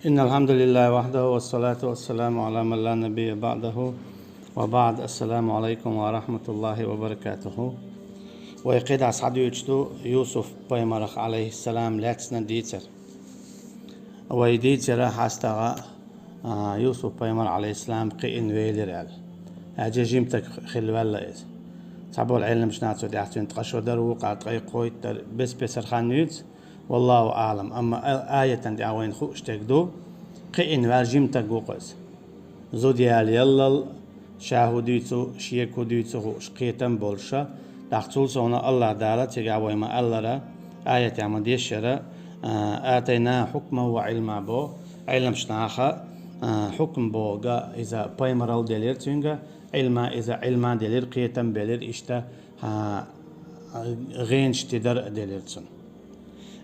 إن الحمد لله وحده والصلاة والسلام على من لا نبي بعده وبعد. السلام عليكم ورحمة الله وبركاته. ويقيد أسعد يجدو يوسف بيمرخ عليه السلام لاتسنا ديتر ويديتر حاستغى يوسف بيمر عليه السلام قئن ويلر أجي جيمتك خلوالا إذ تعبوا العلم مش ناتو دي أحتوين تقشو درو قاعد قوي بس بسر خانيوت والله أعلم. أما آية دي أوين خوش تكدو قئن والجيمتك وقز زوديال يلل شاهديتو شيكو ديتو خوش قيتن بولشا داختول سونا الله دالا تيغاوي ما الله را آية عمد يشرا آتينا حكمه وعلما بو علم شناخا حكم بوغا إذا بايمرال دلير تينغا علما إذا علما دلير قيتن بلير إشتا غينش تدر دلير تون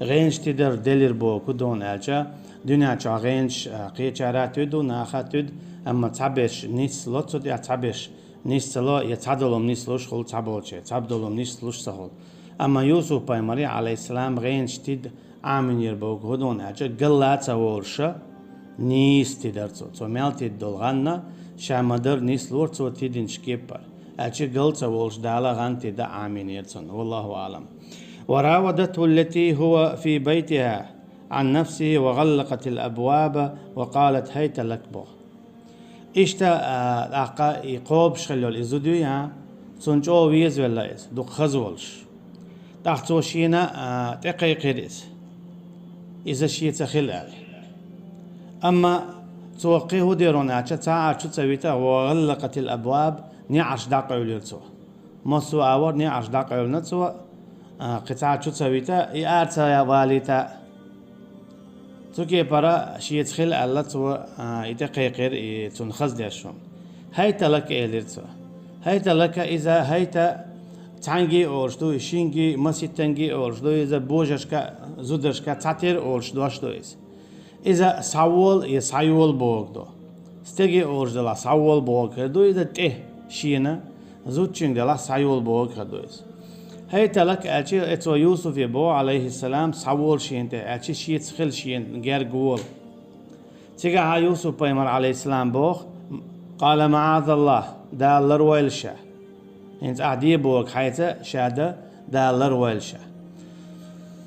غينش تدر دلير بو كدون ألجا دنيا چا غينش قيچارات تدو ناخا تد أما تعبش نيس لطو دي تعبش نيسلا يتعدلهم نيسلوش خل تعبولش تعبدلهم نيسلوش سهل. أما يوسف بيمري عليه السلام غين شتيد آمن يربوك هدون أجا قلات سوالشا نيس تدرتو تو مالتي دولغانا شامدر نيسلور تو تيدين شكيبر أجا قلت سوالش دالا غانتي دا آمن يرتون والله أعلم. وراودته التي هو في بيتها عن نفسه وغلقت الأبواب وقالت هيت لك بو إشتا أقا يقوب شخلول إزوديو يا سنجو ويز ولا إز دو خزولش تحتو شينا تقيق إز إذا شي تخيل علي أما توقيه ديرون أشا تاع شو تسويته وغلقت الأبواب نعش دقة يلتو مصو أور نعش دقة يلتو قطعة شو تسويته يأرتا يا واليتا توكي برا شيء تخيل الله تو يتقيقر تنخز داشون هيتا لك إليرتو هيتا لك إذا هيتا تانجي أورشدو شينجي مسيتنجي أورشدو إذا بوجشكا زودشكا تعتير أورشدو أشدو إذا ساول يسايول بوغدو ستيجي أورشدو لا ساول بوغدو إذا تيه شينا زودشين دلا سايول بوغدو هيتا لك أشي إتو يوسف يبو عليه السلام ساول شينته أشي شيء تخيل شين غير قول تيجا يوسف بيمر عليه السلام بوخ قال معاذ الله دال لرويلشا انت أعدي بوك حيث شادة دال لرويلشا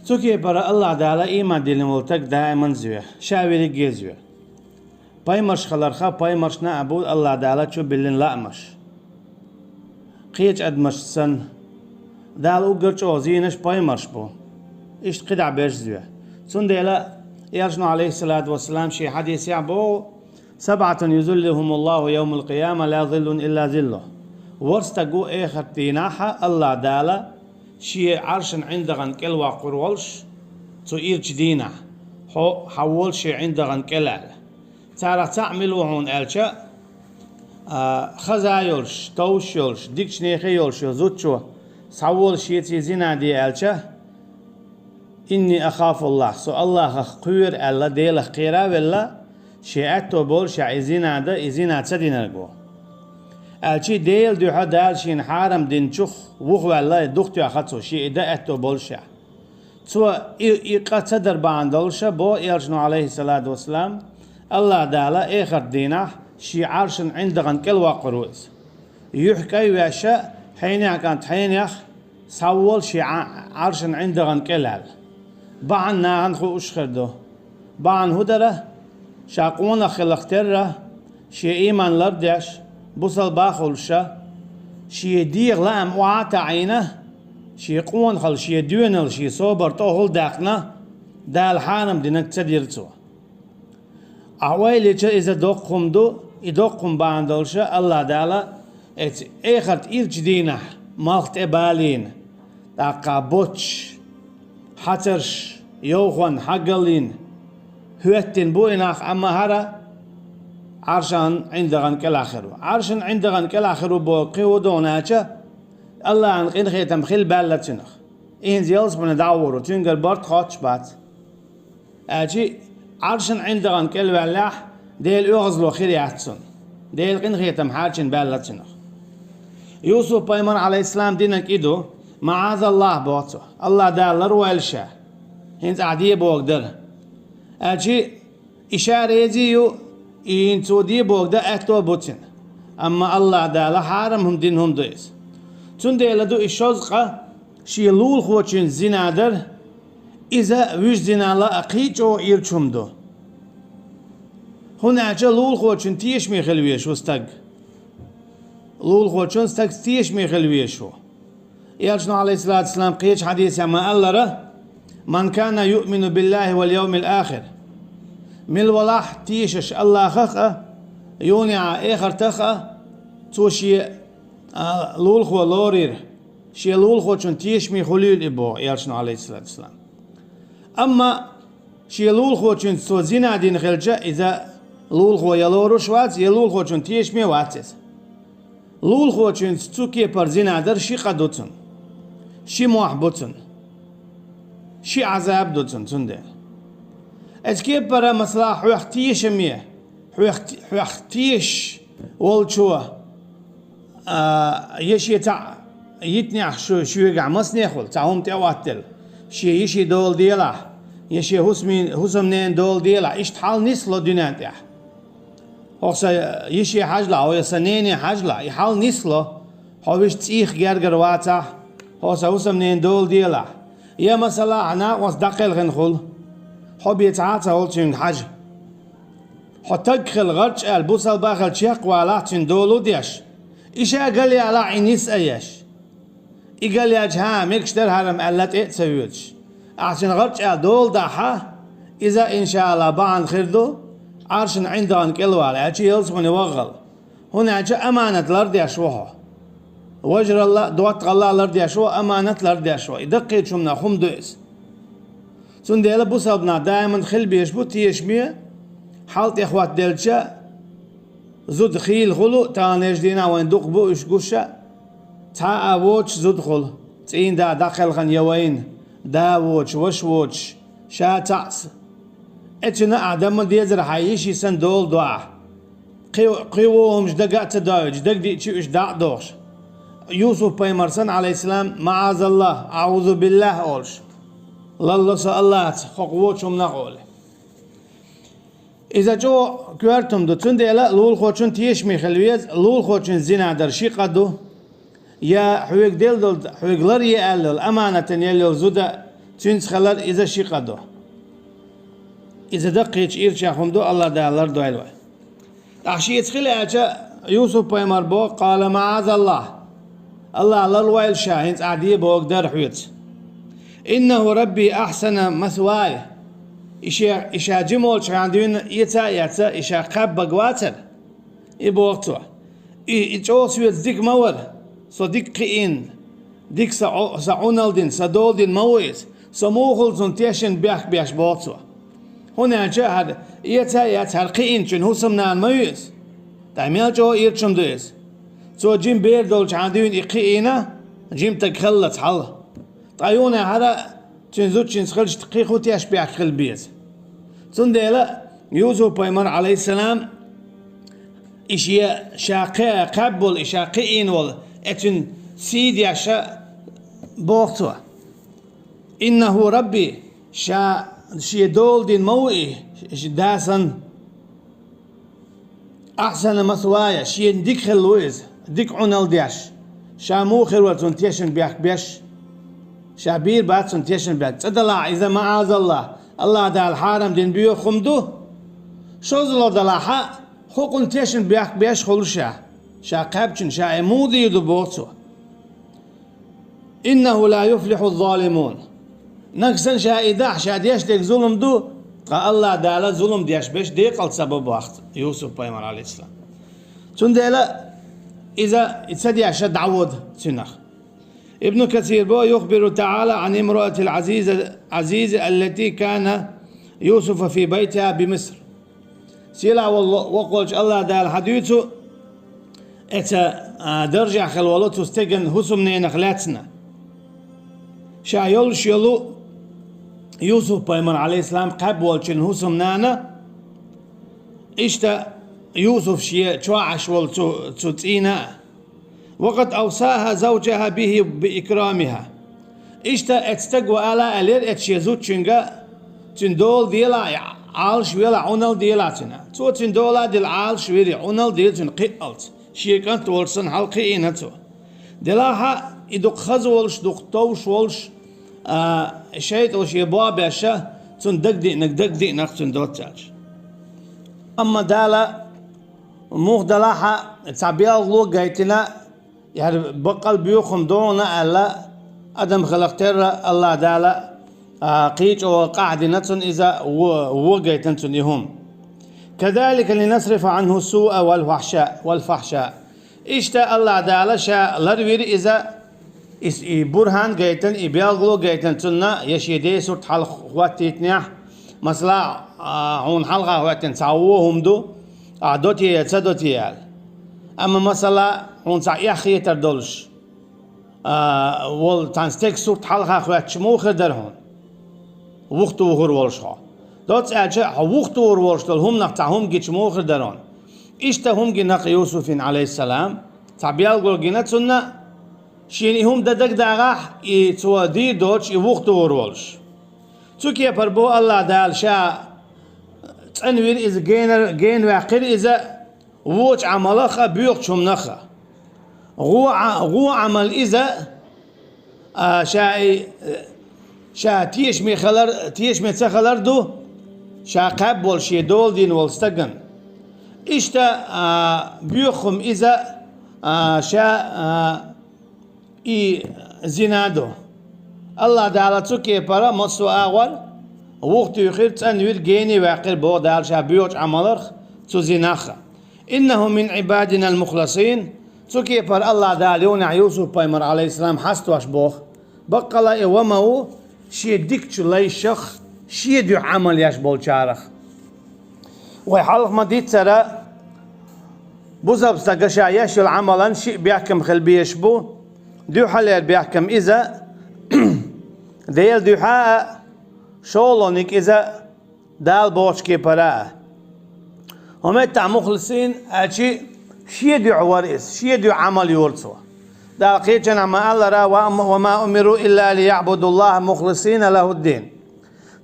توكي برا الله دالا إيمان ديلمولتك دائما زوية شاويري جيزوية بيمرش خلرخا بيمرش نعبود الله دالا شو بلين لأمش قيج أدمش سن دال اوگرچ اوزینش پایمرش بو اشت قدع بیش زوه سن دیلا يرجنا عليه الصلاة والسلام شي حديث يعبو 7 يذلهم الله يوم القيامة لا ظل إلا ظله ورستقو اخر تيناحا الله دالا شي عرش عندغن كلوا قرولش تو إيرج دينا حول شي عندغن كلال تارا تعملوا هون ألشا خزايولش توشيولش ديكش نيخيولش زوتشو ساول شيء زنا دي ألشة إني أخاف الله سو الله خير الله ديل خيرا ولا شيء بول شيء زنا ده زنا تدين الجو ألشي ديل دو حدا شين حرام دين شخ وخ والله دكتور أخذته شيء ده بول شيء سو يقتصر باندولشة بو يرجع عليه الصلاة والسلام الله دالا آخر دينه شيء عرش عندغن كل وقروز يحكي واشا حين كانت حين سوول شي عرش عندغن كلال بعن ناهن خو اشخردو بعن هدره شاقونا خلقتره شي ايمان لردش بوصل باخولشا شي ديغ لام وعاتا عينه شي قون خل شي ديونل شي صوبر طوهل داقنا دال حانم دينك تديرتو اعويلي اذا دوقهم دو يدوقهم باندولشا الله دالا اخرت إيرج دينه مالت إبالين داقا بوتش حترش يوخون حقلين هوتين بويناخ أما هرا عرشان عندغن كالآخرو عرشان عندغن كالآخرو بو قيودوناچا الله عن قين خيتم خيل بالتنخ إن زيالس من دعورو تنقل بارت خاتش بات أجي عرشان عندغن كالبالاح ديل أغزلو خير يحتسن ديل قين خيتم حاجن بالتنخ يوسف بيمر عليه السلام دينك إدو معاذ الله بوتو الله دالر والشا هنت عديه بوقدر أجي إشاريزيو إن تودي بوغدا أكتو بوتين أما الله دالا حارمهم دينهم دويس تندي لدو إشوزقا شيلول خوچين زنادر إذا ويش زنالا أقيتو إيرچومدو هناك لول خوچين تيش ميخلويش وستق لول خوچين ستق تيش ميخلويشو يالشنو عليه الصلاة والسلام قيش حديث يما ألره من كان يؤمن بالله واليوم الآخر من ولاح تيشش الله خخ يونع آخر تخ توشي لول خو لورير شي لول خو چون تيش مي خليل إبو يالشنو عليه الصلاة والسلام أما شي لول خو چون سوزينا دين خلجة إذا لول خو يلورو شوات يلول خو چون تيش مي واتس لول خو چون تسوكي پر زينا در شي قدوتن شي محبوتن شي عذاب دوتن تنده اتكي برا مثلا حوختيش ميه حوختيش والشوا يشي تاع يتنع شو يقع مصنع خل تعهم تواتل شي يشي دول ديلا يشي هسمنين دول ديلا ايش تحال نسلو ديناتيح هوسا يشي حجلا او يسنيني حجلا يحال نسلو هوش تسيخ جرجر واتا هوسا هسمنين دول ديلا يا مثلا عنا وصدقل غنخل حب يتعاطى هولتين حج حتدخل غرش البوصل باخل شيق وعلاتين دولو ديش إيش قال لي على عينيس أيش قال لي أجها ميكش در هرم قالت إيه تسويتش عشان غرش دول داحا إذا إن شاء الله بعد خردو عشان عندهم كلوالي أجي يلزمني وغل هنا أجي أمانة الأرض يشوها وجر الله دوات الله الأرض يشوها أمانة الأرض يشوها يدقي شمنا خم دويس سنديلا بوصلنا دائما خل بيشبو تيشمية حالت إخوات دلشا زود خيل خلو تانيش دينا وين دقبو إش قشا تا أووش زود خل تين دا داخل خن يوين دا ووش وش ووش شا تعس اتنا أعدام ديزر حيشي سن دول دعا قيوهم جدقات داوج جدق دي إش داع دوش يوسف بيمرسن عليه السلام معاذ الله أعوذ بالله أولش لله سألات خقوتشم نقول إذا جو كورتم دو تنديلا لول خوچن تيش ميخلويز لول خوچن زنا در شي قدو يا حويق ديل دول حويقلر يألل أمانة يلو زودا تنس خلال إذا شي قدو إذا دقيتش إيرشا خمدو الله دالر دو علوه أحشي يتخلي أجا يوسف بيمر بو قال معاذ الله الله للويل شاهنت عدي بوك در حويت إنه ربي أحسن مثواي إشا جمول شاندين يتا إشا قب بقواتر يبوقتوا إيجو سويت ديك مور سو ديك قئين ديك سعونالدين سدولدين مويز سموخل زنتيشن بيش بوقتوا هنا جاهد يتا القئين چون هسمنان مويز تعمل جو إيرشم دويز سو جيم بيردول شاندين إقئينا جيم تكخلت حل طيونا هذا تنزوج تنسخلش تقيقو تياش بيعقل بيز تنديلا يوسف بيمر عليه السلام إشياء شاقية قبل إشاقين وال اتن سيد يشا بوقتوا إنه ربي شي دول دين موئي داسن أحسن مثوايا شي ديك خلويز ديك عنال دياش شامو خلوة تيشن بيش شابير بعد سنتيشن بعد تدلع إذا معاذ الله دا الحارم دين بيو خمدو شوزلو دلعها خوكن تيشن بيش خلوشا شا قابشن شا امودي يدو بوتو إنه لا يفلح الظالمون نكسن شا إداح شا ديش ديك ظلم دو قال الله دالا ظلم ديش بيش ديق السبب وقت يوسف بيمر عليه السلام تنديلا إذا اتسدي عشا دعوض سنخ ابن كثير بو يخبر تعالى عن امرأة العزيزة التي كان يوسف في بيتها بمصر سيلا وقلش الله دال حديثه اتا درجع خلولته استجن هسمنين خلاتنا شايولش يلو يوسف بيمر عليه السلام قبول چن هسمنانا اشتا يوسف شيء چواعش والتو تينا وقد أوصاها زوجها به بإكرامها إشتا اتستقوى آلا ألير اتشيزوت چنگا تندول ديلا عالش ويلا عنال ديلاتنا توتين دولا ديل عالش ويري عنال ديلتن قيلت شيكان تولسن حلقي إنتو دلاها إدوك خزولش دوك توش ولش شيء وش يباب يشة تون دق دي نقتن دوتاج أما دالا موخ دلاها تعبير لو جايتنا يعني بقل بيوخم دونا ألا أدم خلقتر الله دالا قيج أو قاعدة إذا وجيتن يهم كذلك لنصرف عنه السوء والفحشاء إشتا الله دالا شاء لروير إذا برهان جيتن إبيالغلو جيتن تنا يشيدي سورت حلق خواتيتنيح مثلا هون حلقة خواتين تعووهم دو دوتي يتصدوتي أما مثلا هون تعيخي تردولش والتانستيك سورت حلقة خوات شموخ درهون وقت وغر والشها دوت أجا وقت وغر والشتل هم نقطعهم جيت شموخ درون إشتا هم جناق يوسف عليه السلام تعبيالغلو جينات سنة شيني هم ددك داغح يتوادي دوتش يوقت ورولش توكي بربو الله دال شا تنوير إذا جين واقر إذا ووش عملخا بيوق شمنخا غو عمل إذا شا تيش مي تخلر دو شا قبول شي دول دين والستقن إشتا بيوخم إذا شا زنادو الله دالا توكي برا مصو أول وقت يخير تنوير جيني واقر بو دال شابيوش عملر تو زناخا إنه من عبادنا المخلصين توكي بر الله داليون يوسف بايمر عليه السلام حستواش بوخ بقلا وماو شي ديكتش لي شخ شي دو عمل ياش بول شارخ ويحلق ما ديت ترى بوزب استقشا ياش العملا شي بيحكم خلبيش بو دو حلير بيحكم إذا ديل دو حاء شولونيك إذا دال بوشكي برا هم يتع مخلصين أشي شي دو عواريس شي دو عمل يورسوا دال قيتنا ما الله را وما أمروا إلا ليعبدوا الله مخلصين له الدين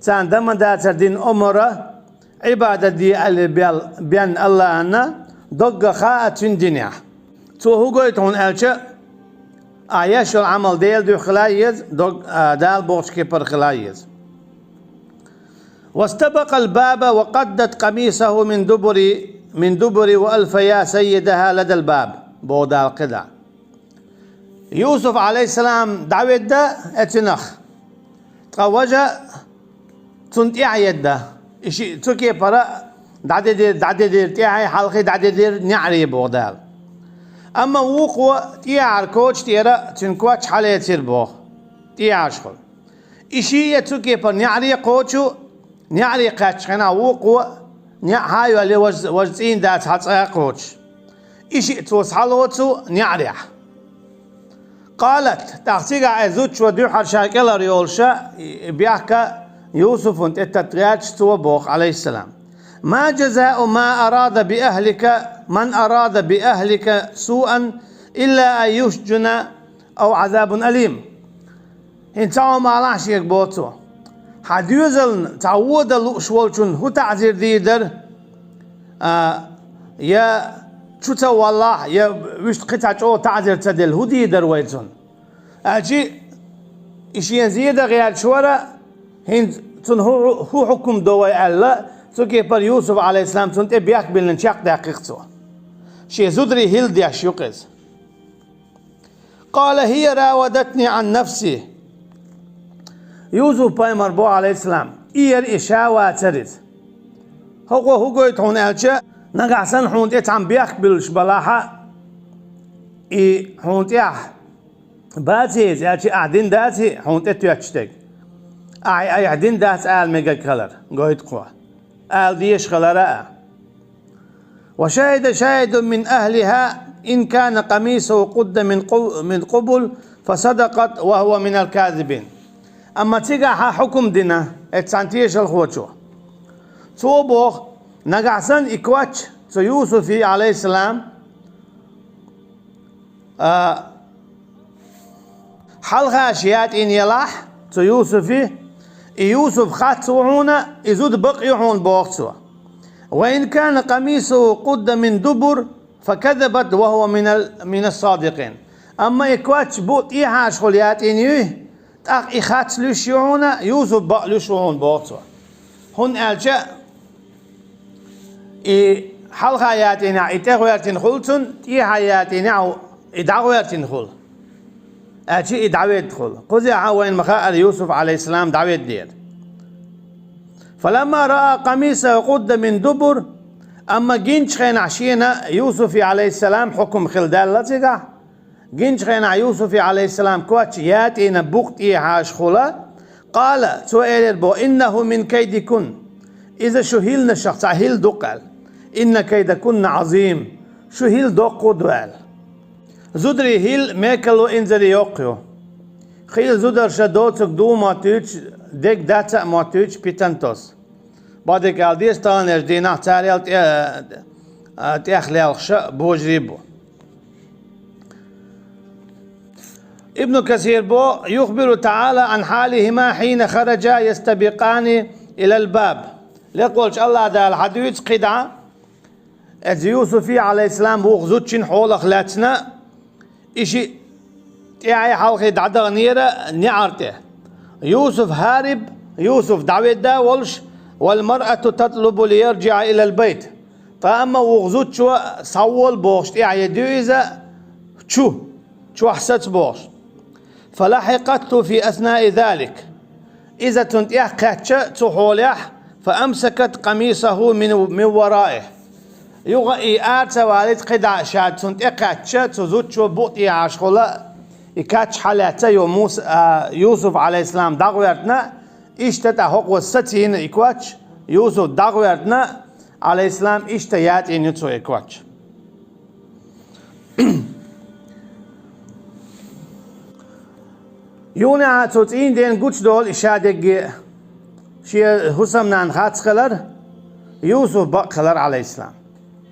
تان دم داتر دين أمره عبادة دي اللي بيان الله أنا دق خاء تندنيا تو هو قويتون ألشا عياش العمل ديل دو خلايز دال بوشكي بر خلايز واستبق الباب وقدت قميصه من دبر وألف يا سيدها لدى الباب بودال قدع يوسف عليه السلام دعوت دا اتنخ تقوجا تنتيع يدا اشي تكي برا دعدي تيعي حلقي دعدي نعري بودال أما وقوة تيار كوتش تيرا تنكواتش حالي تصير بوخ تيار شخل إشي يتوكي بر نعري قوتشو نعري قاتش خنا وقوة هايو اللي وجزين دات حتصايا قوتش إشي توصحلوتو نعريح قالت تحسيق عزوتش وديو حرشاكلا ريولشا بيحكا يوسف انت التتغياتش تو بوخ عليه السلام ما جزاء من أراد بأهلك سوءا إلا أن يسجن أو عذاب أليم انتعو ما لعش يكبوتو حد يوزل تعود شوالشون هو تعزير ديدر يا شوتا والله يا وش قطعة تعزير تدل هو ديدر ويتون أجي إشي زيادة غير شورا هند تون هو حكم دوي الله توكي بر يوسف عليه السلام تنت بياك بالنشاق دقيقته شي زدري هيل دي شيوقز قال هي راودتني عن نفسي يوسف باي مربوع عليه السلام إير إشاوة تريد هو يتحون ألشا نقعسن حونت إتعم بياك بالشبلاحة حونت إيح باتيز ألشي أعدين داتي حونت إتو يكشتك أي أعدين دات آل ميجا كالر قويت قوة آل ديش خلراء وشاهد شاهد من أهلها إن كان قميصه قد من قبل فصدقت وهو من الكاذبين أما تيجا حكم دينا اتسانتيش الخوتشو توبوخ نقعسن إكواتش تو يوسف عليه السلام حلقة أشياء إن يلاح تو يوسف يوسف خاتوعونا يزود بقيعون بوقتها. وإن كان قميصه قد من دبر فكذبت وهو من الصادقين. أما يكواتش بوت إيهاش خليات إنيه تاق إخاتش لشيعونا يوسف بق لشيعون بوقتها. هن ألجأ حلقة ياتينا إتغويرتين خلتن إيهاياتين أو إدعويرتين خل أشي إدعوية دخل قزع وين مخاء يوسف عليه السلام دعوية دير. فلما رأى قميصه قد من دبر أما جنش خين عشينا يوسف عليه السلام حكم خلدال لتقع جنش خين يوسف عليه السلام كواتش ياتينا بوقت إيهاش خلا قال سؤال بو إنه من كيدكن إذا شهيلنا الشخص هيل دقل إن كيدكن عظيم شو هيل دقو دوال زودري هيل ميكلو إنزري يوقيو خيل زودر شدوتك دو ماتوش ديك داتا ماتوش بيتنتوس بعدك الديس تان يجدينا تاريال تأخلي الخشاء بوجريبو. ابن كثير بو يخبر تعالى عن حالهما حين خرجا يستبقان إلى الباب ليقولش الله دا الحديث قدعة از يوسف عليه السلام بو غزوتشن حول أخلاتنا إشي تيعي حلقة دعدا غنيرة نعرته يوسف هارب يوسف دعوة دا ولش والمرأة تطلب ليرجع إلى البيت فأما وغزوت شو صول بوش تيعي دويزة شو حسد بوش فلحقته في أثناء ذلك إذا تنتيح كاتشة تحوليح فأمسكت قميصه من ورائه يغي آرتا والد قدع شاد تنتيح كاتشة تزوت شو بوطي عشخلا يكاتش حالته يوسف عليه السلام دغويرتنا اشتتا حق والستين يكواتش يوسف دغويرتنا عليه السلام اشتيات إن يتسو يكواتش يونا توتين دين قوش دول إشادق شيء حسمنان خاتس خلر يوسف بق خلر عليه السلام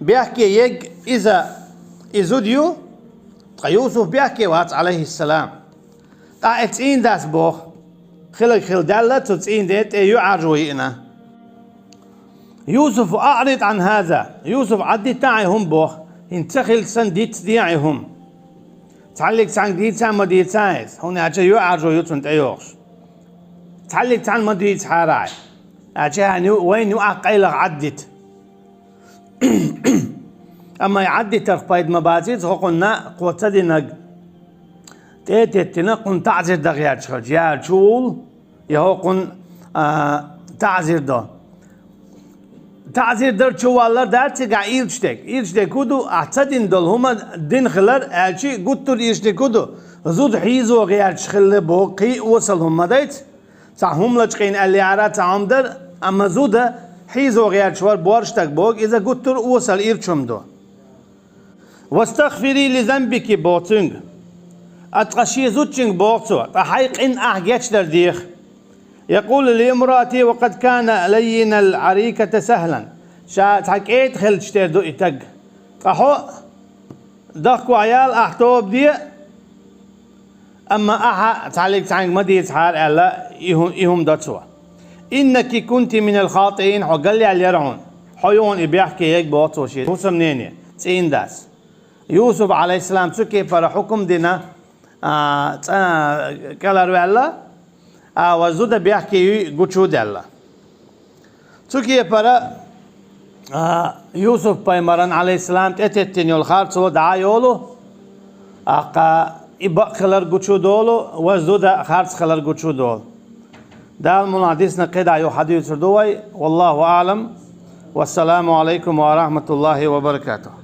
بيحكي يج إذا إزوديو يوسف بيحكي واتس عليه السلام تا اتين داس بوخ خل دالة توتين ديت يعرجوينا يوسف أعرض عن هذا يوسف عدي تاعهم بوخ انتخل سنديت ديعهم تعلق عن ديت ما ديت سايس هنا أجا يعرجو يتون تيوش تعلق عن ما ديت حراي أجا وين يعقيل عدت أما يعدي ترقبايد مبازيد قلنا قوتدي نق تيتنا قن تعزير دغيات شخص يا شول يهو قن تعزير ده تعزير در شوالر در تيجا إيرشتك كودو أعتدين دل هما دين خلر أشي قطر إيرشتك كودو زود حيزو غيات شخل بوقي وصل هما دايت صحهم لشقين اللي عرات عمدر أما زود حيزو غيات شوار بورشتك بوق إذا قطر وصل إيرشم دو واستغفري لذنبك بوتنج أتغشي زوتشنج بوتو أحيق إن أحجتش درديخ يقول لامرأتي وقد كان لين العريكة سهلا شا تحكيت خلش تردو إتق أحو دقوا عيال أحتوب دي أما أحا تعليق تعليق مدي يتحار ألا إهم داتسوا إنك كنت من الخاطئين حو قال لي على اليرعون حيون بيحكي هيك بوتو شيء هو سمنيني تسين داس يوسف عليه السلام تسكي فرا حكم دينا كالر وعلا وزود بيحكي قوشو دالا تسكي فرا يوسف بايمران عليه السلام تأتينيو الخارج سو دعايولو أقا إبق خلر قوشو دولو وزود خارج خلر قوشو دول دال مناديسنا قيد عيو حديث دوي والله أعلم والسلام عليكم ورحمة الله وبركاته.